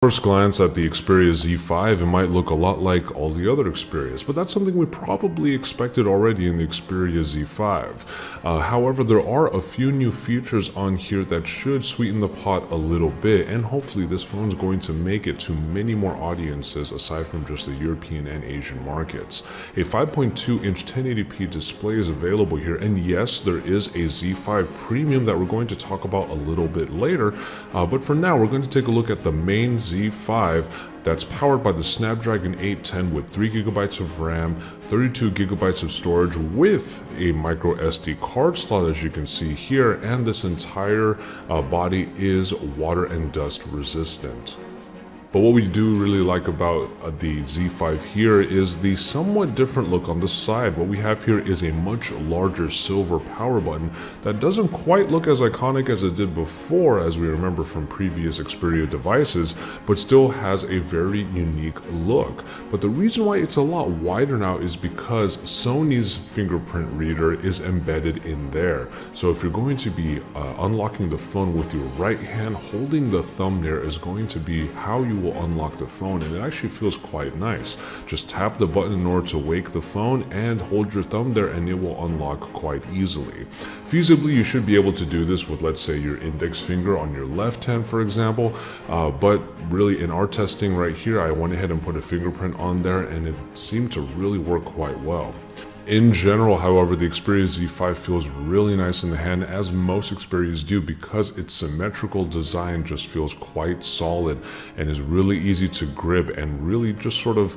First glance at the Xperia Z5, it might look a lot like all the other Xperias, but that's something we probably expected already in the Xperia Z5. However, there are a few new features on here that should sweeten the pot a little bit, and hopefully this phone's going to make it to many more audiences aside from just the European and Asian markets. A 5.2-inch 1080p display is available here, and yes, there is a Z5 Premium that we're going to talk about a little bit later, but for now we're going to take a look at the main Z5 that's powered by the Snapdragon 810 with 3GB of RAM, 32GB of storage with a micro SD card slot, as you can see here, and this entire body is water and dust resistant. But what we do really like about the Z5 here is the somewhat different look on the side. What we have here is a much larger silver power button that doesn't quite look as iconic as it did before, as we remember from previous Xperia devices, but still has a very unique look. But the reason why it's a lot wider now is because Sony's fingerprint reader is embedded in there. So if you're going to be unlocking the phone with your right hand, holding the thumb there is going to be how you will unlock the phone, and it actually feels quite nice. Just tap the button in order to wake the phone and hold your thumb there and it will unlock quite easily. Feasibly, you should be able to do this with, let's say, your index finger on your left hand, for example, but really in our testing right here, I went ahead and put a fingerprint on there and it seemed to really work quite well. In general, however, the Xperia Z5 feels really nice in the hand, as most Xperias do, because its symmetrical design just feels quite solid and is really easy to grip and really just sort of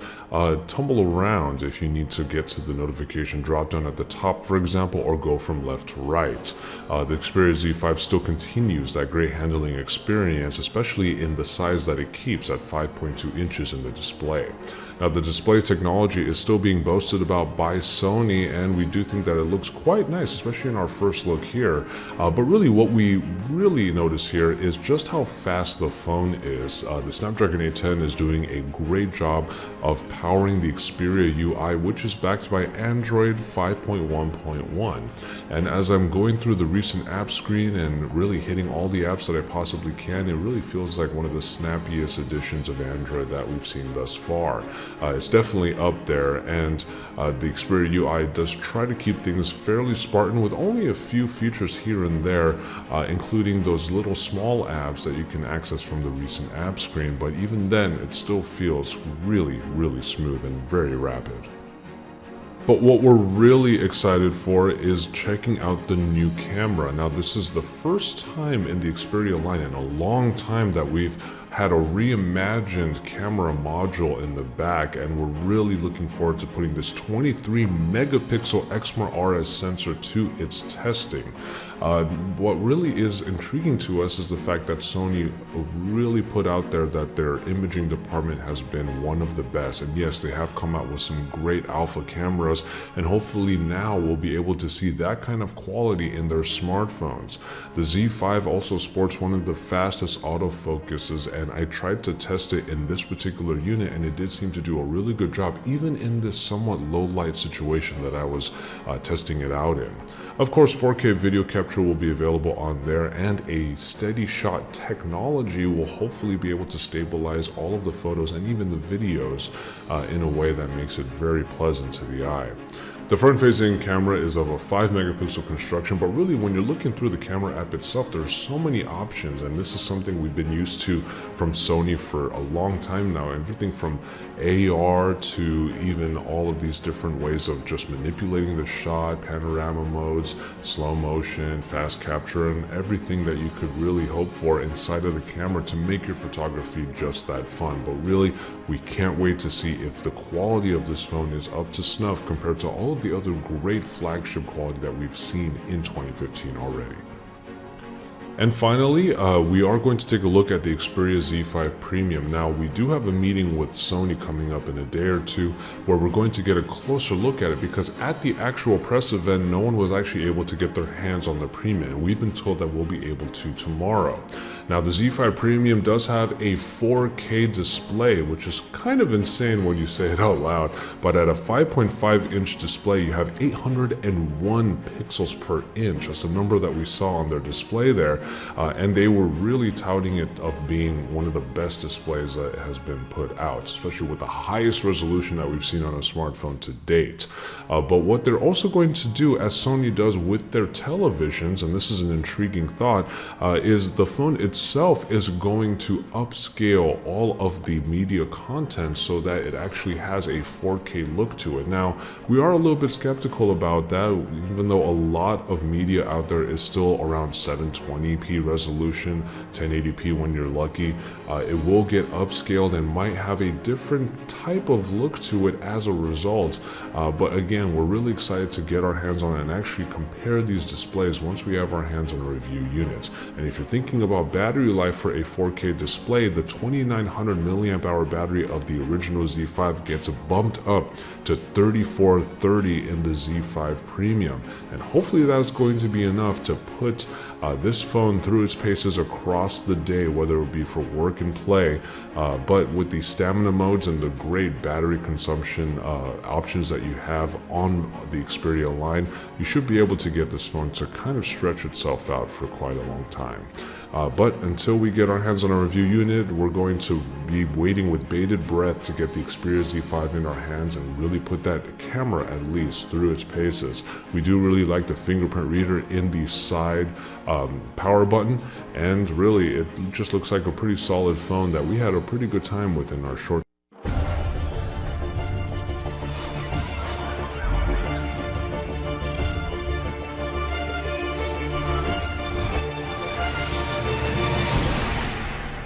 tumble around if you need to get to the notification drop down at the top, for example, or go from left to right. The Xperia Z5 still continues that great handling experience, especially in the size that it keeps at 5.2 inches in the display. Now, the display technology is still being boasted about by Sony, and we do think that it looks quite nice, especially in our first look here. But really what we really notice here is just how fast the phone is. The Snapdragon 810 is doing a great job of powering the Xperia UI, which is backed by Android 5.1.1. And as I'm going through the recent app screen and really hitting all the apps that I possibly can, it really feels like one of the snappiest editions of Android that we've seen thus far. It's definitely up there, and the Xperia UI does try to keep things fairly Spartan with only a few features here and there, including those little small apps that you can access from the recent app screen, but even then it still feels really smooth and very rapid. But what we're really excited for is checking out the new camera. Now, this is the first time in the Xperia line in a long time that we've had a reimagined camera module in the back, and we're really looking forward to putting this 23 megapixel Exmor RS sensor to its testing. What really is intriguing to us is the fact that Sony really put out there that their imaging department has been one of the best, and yes, they have come out with some great alpha cameras, and hopefully now we'll be able to see that kind of quality in their smartphones. The Z5 also sports one of the fastest autofocuses, and I tried to test it in this particular unit, and it did seem to do a really good job even in this somewhat low light situation that I was testing it out in. Of course, 4K video capture will be available on there, and a steady shot technology will hopefully be able to stabilize all of the photos and even the videos in a way that makes it very pleasant to the eye. The front-facing camera is of a 5 megapixel construction, but really when you're looking through the camera app itself, there's so many options, and this is something we've been used to from Sony for a long time now. Everything from AR to even all of these different ways of just manipulating the shot, panorama modes, slow motion, fast capture, and everything that you could really hope for inside of the camera to make your photography just that fun. But really, we can't wait to see if the quality of this phone is up to snuff compared to all of the other great flagship quality that we've seen in 2015 already. And finally, we are going to take a look at the Xperia Z5 Premium. Now, we do have a meeting with Sony coming up in a day or two where we're going to get a closer look at it, because at the actual press event, no one was actually able to get their hands on the Premium, and we've been told that we'll be able to tomorrow. Now, the Z5 Premium does have a 4K display, which is kind of insane when you say it out loud, but at a 5.5-inch display, you have 801 pixels per inch. That's the number that we saw on their display there. and they were really touting it of being one of the best displays that has been put out, especially with the highest resolution that we've seen on a smartphone to date. But what they're also going to do, as Sony does with their televisions, and this is an intriguing thought, is the phone itself is going to upscale all of the media content so that it actually has a 4K look to it. Now, we are a little bit skeptical about that, even though a lot of media out there is still around 720p resolution, 1080p when you're lucky. It will get upscaled and might have a different type of look to it as a result. But again, we're really excited to get our hands on it and actually compare these displays once we have our hands on a review unit. And if you're thinking about battery life for a 4K display, the 2900 milliamp hour battery of the original Z5 gets bumped up to 3430 in the Z5 Premium. And hopefully that's going to be enough to put this phone through its paces across the day, whether it be for work and play. But with the stamina modes and the great battery consumption options that you have on the Xperia line, you should be able to get this phone to kind of stretch itself out for quite a long time. But until we get our hands on a review unit, we're going to be waiting with bated breath to get the Xperia Z5 in our hands and really put that camera at least through its paces. We do really like the fingerprint reader in the side power button, and really it just looks like a pretty solid phone that we had a pretty good time with in our short